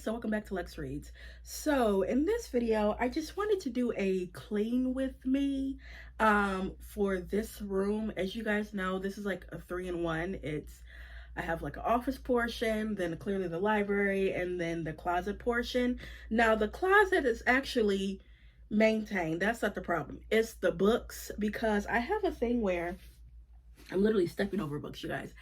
so welcome back to Lex Reads. So in this video, I just wanted to do a clean with me for this room. As you guys know, this is like a 3-in-1. I have like an office portion, then clearly the library, and then the closet portion. Now the closet is actually maintained. That's not the problem. It's the books, because I have a thing where I'm literally stepping over books, you guys.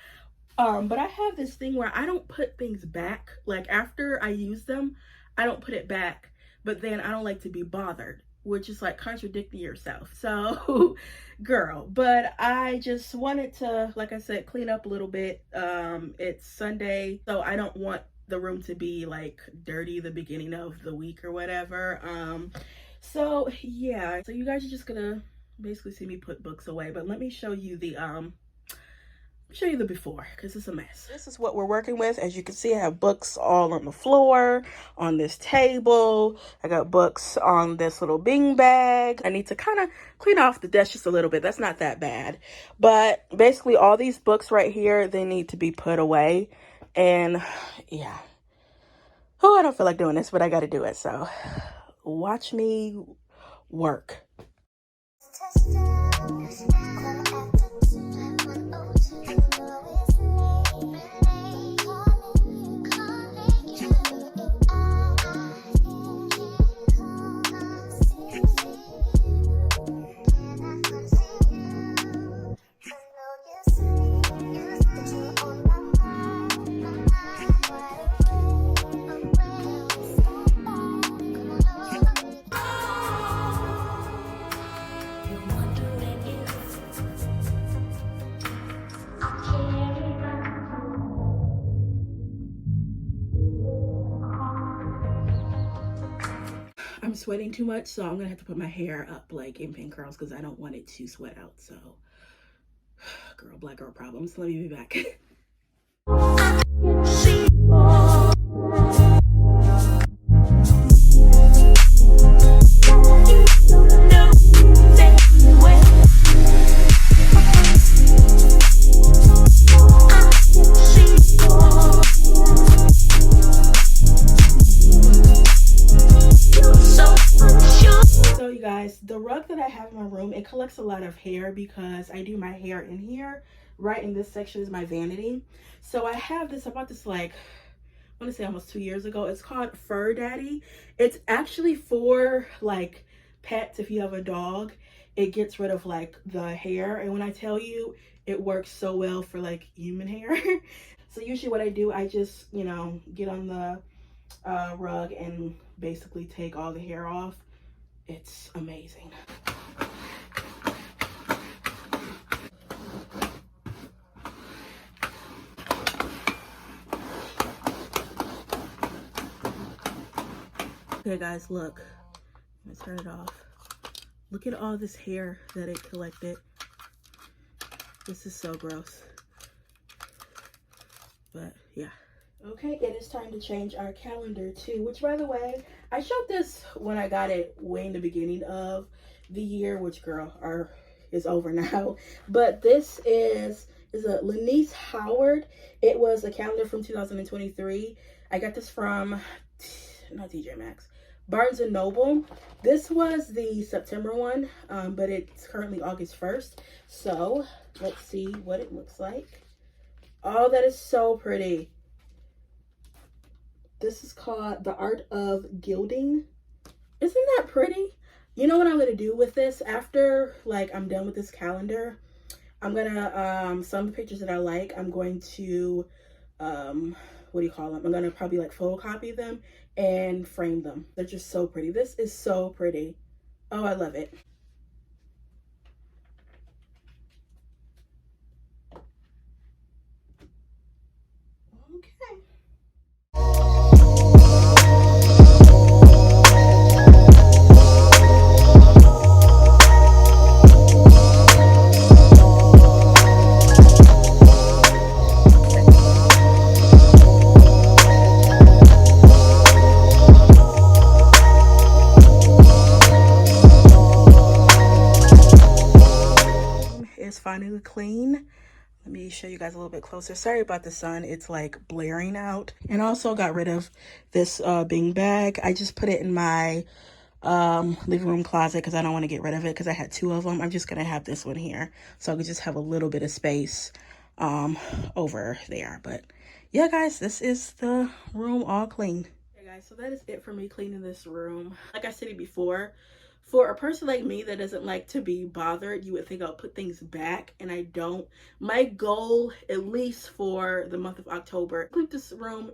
But I have this thing where I don't put things back. Like after I use them, I don't put it back. But then I don't like to be bothered, which is like contradicting yourself. So, girl, but I just wanted to, like I said, clean up a little bit. It's Sunday, so I don't want the room to be like dirty the beginning of the week or whatever. So yeah, so you guys are just gonna basically see me put books away, but let me show you the before, because it's a mess. This is what we're working with. As you can see, I have books all on the floor, on this table. I got books on this little bean bag. I need to kind of clean off the desk just a little bit. That's not that bad. But basically all these books right here, they need to be put away. And yeah. Oh, I don't feel like doing this, but I got to do it. So watch me work. I'm sweating too much, so I'm gonna have to put my hair up like in pin curls because I don't want it to sweat out. So girl, black girl problems. Let me be back. The rug that I have in my room, it collects a lot of hair because I do my hair in here. Right in this section is my vanity. So I have this, I bought this like, I want to say almost 2 years ago. It's called Fur Daddy. It's actually for like pets. If you have a dog, it gets rid of like the hair. And when I tell you, it works so well for like human hair. So usually what I do, I just, you know, get on the rug and basically take all the hair off. It's amazing. Okay guys, look. I'm gonna turn it off. Look at all this hair that it collected. This is so gross. But yeah. Okay, it is time to change our calendar too, which by the way, I showed this when I got it way in the beginning of the year, which girl is over now. But this is a Lanice Howard. It was a calendar from 2023. I got this from, not TJ Maxx, Barnes and Noble. This was the September one, but it's currently August 1st. So let's see what it looks like. Oh, that is so pretty. This is called The Art of Gilding. Isn't that pretty? You know what I'm going to do with this? After, like, I'm done with this calendar, I'm going to, some of the pictures that I like, I'm going to, what do you call them? I'm going to probably, like, photocopy them and frame them. They're just so pretty. This is so pretty. Oh, I love it. Okay. Finally clean. Let me show you guys a little bit closer. Sorry about the sun. It's like blaring out. And also got rid of this Bing bag. I just put it in my living room closet because I don't want to get rid of it because I had two of them. I'm just going to have this one here so I could just have a little bit of space over there. But yeah, guys, this is the room all clean. Yeah, guys, so that is it for me cleaning this room. Like I said before, for a person like me that doesn't like to be bothered, you would think I'll put things back, and I don't. My goal, at least for the month of October, keep this room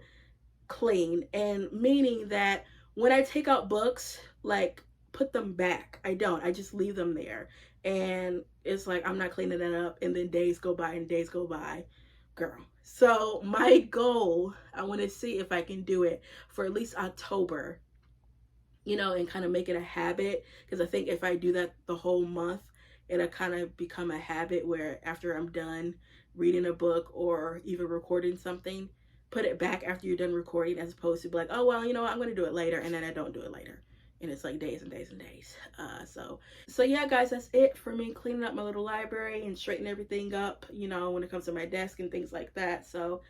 clean, and meaning that when I take out books, like put them back. I don't. I just leave them there. And it's like I'm not cleaning that up, and then days go by and days go by. Girl. So my goal, I want to see if I can do it for at least October, you know, and kind of make it a habit. Because I think if I do that the whole month, it'll kind of become a habit where after I'm done reading a book or even recording something, put it back after you're done recording, as opposed to be like, oh, well, you know what, I'm going to do it later. And then I don't do it later. And it's like days and days and days. So yeah, guys, that's it for me cleaning up my little library and straightening everything up, you know, when it comes to my desk and things like that. So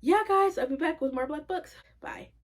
yeah, guys, I'll be back with more Black Books. Bye.